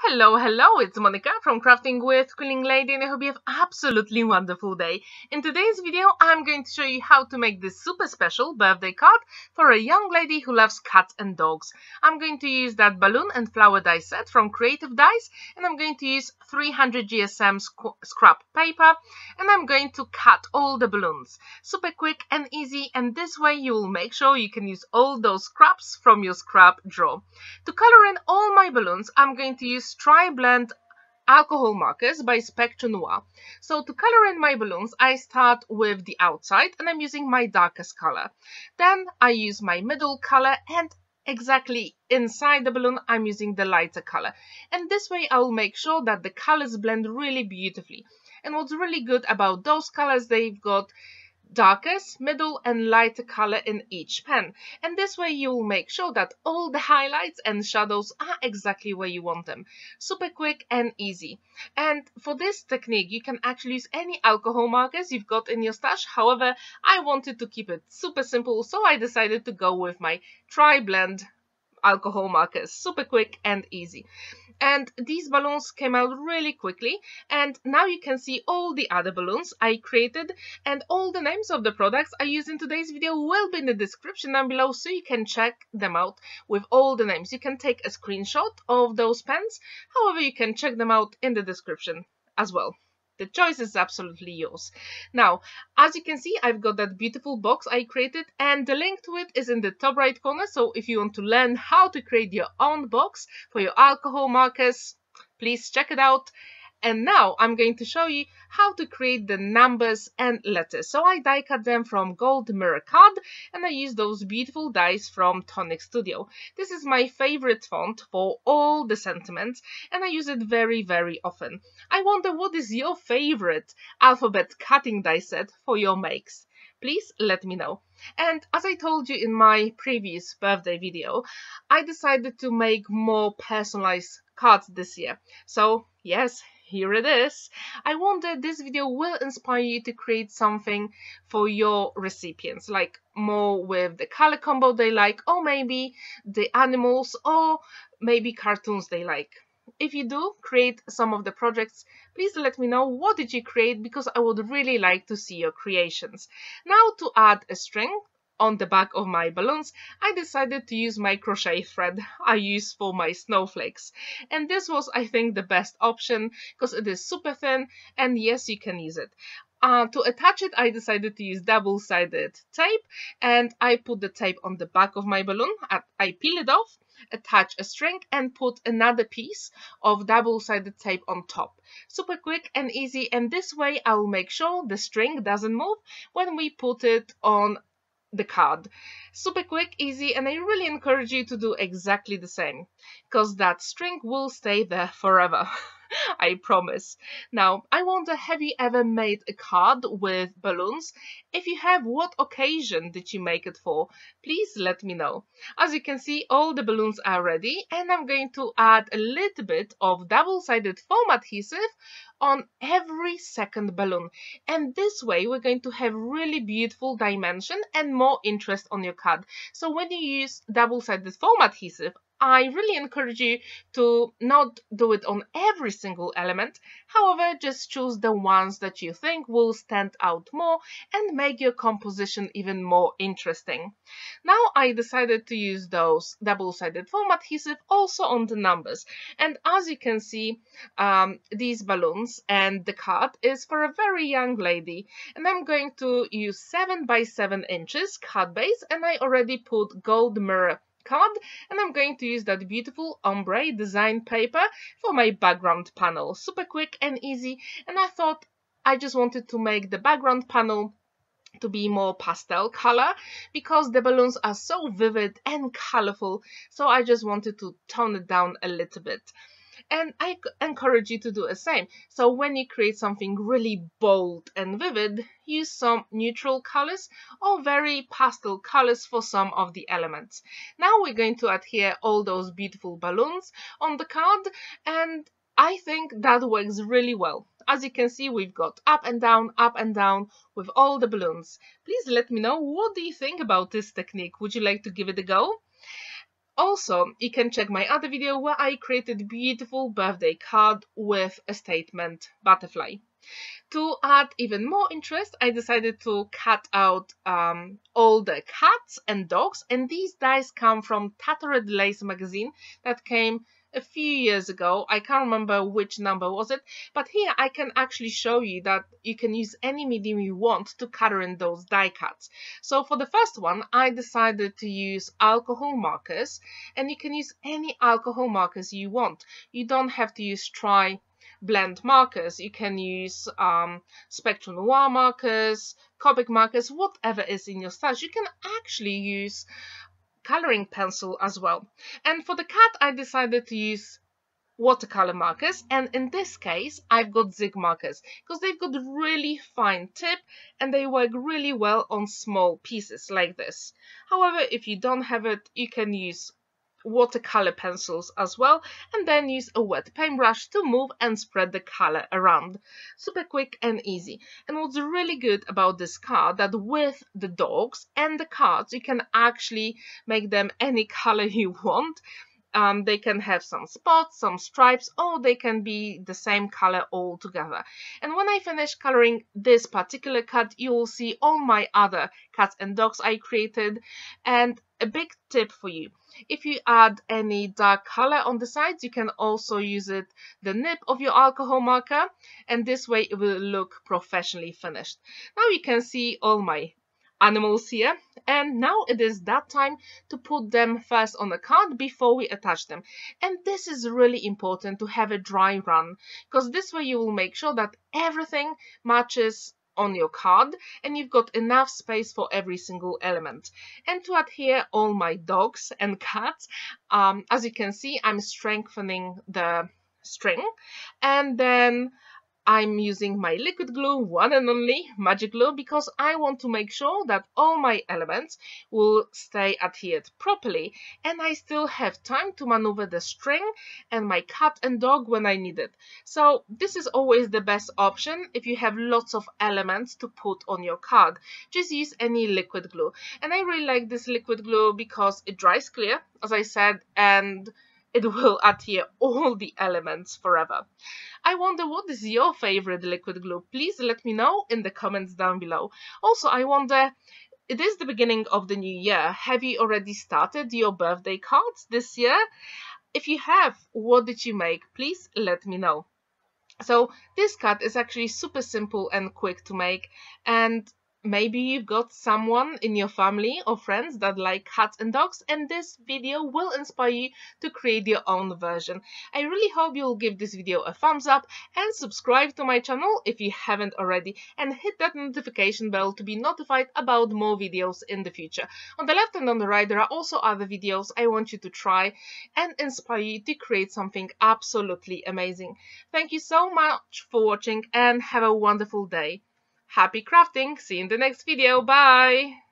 Hello, it's Monica from Crafting with Quilling Lady, and I hope you have an absolutely wonderful day. In today's video, I'm going to show you how to make this super special birthday card for a young lady who loves cats and dogs. I'm going to use that balloon and flower die set from Creative Dies, and I'm going to use 300 GSM scrap paper, and I'm going to cut all the balloons. Super quick and easy, and this way you will make sure you can use all those scraps from your scrap drawer. To color in all my balloons, I'm going to use TriBlend alcohol markers by Noir. So to color in my balloons, I start with the outside and I'm using my darkest color. Then I use my middle color, and exactly inside the balloon I'm using the lighter color. And this way I will make sure that the colors blend really beautifully. And what's really good about those colors, they've got darkest, middle and lighter color in each pen, and this way you will make sure that all the highlights and shadows are exactly where you want them. Super quick and easy. And for this technique you can actually use any alcohol markers you've got in your stash. However, I wanted to keep it super simple, so I decided to go with my TriBlend alcohol markers. Super quick and easy. And these balloons came out really quickly, and now you can see all the other balloons I created, and all the names of the products I use in today's video will be in the description down below, so you can check them out with all the names. You can take a screenshot of those pens, however you can check them out in the description as well. The choice is absolutely yours. Now, as you can see, I've got that beautiful box I created, and the link to it is in the top right corner. So if you want to learn how to create your own box for your alcohol markers, please check it out. And now I'm going to show you how to create the numbers and letters. So I die cut them from gold mirror card, and I use those beautiful dies from Tonic Studio. This is my favorite font for all the sentiments, and I use it very often. I wonder, what is your favorite alphabet cutting die set for your makes? Please let me know. And as I told you in my previous birthday video, I decided to make more personalized cards this year. So yes, here it is. I wonder this video will inspire you to create something for your recipients, like more with the color combo they like, or maybe the animals, or maybe cartoons they like. If you do create some of the projects, please let me know what did you create, because I would really like to see your creations. Now, to add a string on the back of my balloons, I decided to use my crochet thread I use for my snowflakes. And this was, I think, the best option because it is super thin, and yes, you can use it. To attach it, I decided to use double-sided tape, and I put the tape on the back of my balloon. I peel it off, attach a string, and put another piece of double-sided tape on top. Super quick and easy, and this way I will make sure the string doesn't move when we put it on the card. Super quick, easy, and I really encourage you to do exactly the same, because that string will stay there forever. I promise. Now, I wonder, have you ever made a card with balloons? If you have, what occasion did you make it for? Please let me know. As you can see, all the balloons are ready, and I'm going to add a little bit of double-sided foam adhesive on every second balloon. And this way, we're going to have really beautiful dimension and more interest on your card. So when you use double-sided foam adhesive, I really encourage you to not do it on every single element. However, just choose the ones that you think will stand out more and make your composition even more interesting. Now I decided to use those double-sided foam adhesive also on the numbers. And as you can see, these balloons and the card is for a very young lady. And I'm going to use 7 by 7 inches card base, and I already put gold mirror card, and I'm going to use that beautiful ombre design paper for my background panel. Super quick and easy, and I thought I just wanted to make the background panel to be more pastel color because the balloons are so vivid and colorful, so I just wanted to tone it down a little bit. And I encourage you to do the same. So when you create something really bold and vivid, use some neutral colors or very pastel colors for some of the elements. Now we're going to adhere all those beautiful balloons on the card, and I think that works really well. As you can see, we've got up and down with all the balloons. Please let me know, what do you think about this technique? Would you like to give it a go? Also, you can check my other video where I created a beautiful birthday card with a statement butterfly. To add even more interest, I decided to cut out all the cats and dogs, and these dies come from Tattered Lace magazine that came a few years ago. I can't remember which number was it, but here I can actually show you that you can use any medium you want to color in those die cuts. So for the first one, I decided to use alcohol markers, and you can use any alcohol markers you want. You don't have to use TriBlend markers. You can use Spectral Noir markers, Copic markers, whatever is in your stash. You can actually use coloring pencil as well. And for the cat, I decided to use watercolor markers, and in this case I've got zig markers because they've got a really fine tip and they work really well on small pieces like this. However, if you don't have it, you can use watercolor pencils as well, and then use a wet paintbrush to move and spread the color around. Super quick and easy. And what's really good about this card, that with the dogs and the cards you can actually make them any color you want. They can have some spots, some stripes, or they can be the same color all together. And when I finish coloring this particular cut, you will see all my other cats and dogs I created. And a big tip for you: if you add any dark color on the sides, you can also use the nib of your alcohol marker, and this way it will look professionally finished. Now you can see all my animals here, and now it is that time to put them first on the card before we attach them. And this is really important to have a dry run, because this way you will make sure that everything matches on your card and you've got enough space for every single element. And to adhere all my dogs and cats, as you can see, I'm strengthening the string, and then I'm using my liquid glue, one and only magic glue, because I want to make sure that all my elements will stay adhered properly and I still have time to maneuver the string and my cat and dog when I need it. So this is always the best option if you have lots of elements to put on your card. Just use any liquid glue. And I really like this liquid glue because it dries clear, as I said, and it will adhere all the elements forever. I wonder, what is your favorite liquid glue? Please let me know in the comments down below. Also, I wonder, it is the beginning of the new year. Have you already started your birthday cards this year? If you have, what did you make? Please let me know. So this card is actually super simple and quick to make, and maybe you've got someone in your family or friends that like cats and dogs, and this video will inspire you to create your own version. I really hope you'll give this video a thumbs up and subscribe to my channel if you haven't already, and hit that notification bell to be notified about more videos in the future. On the left and on the right there are also other videos I want you to try and inspire you to create something absolutely amazing. Thank you so much for watching and have a wonderful day. Happy crafting! See you in the next video. Bye!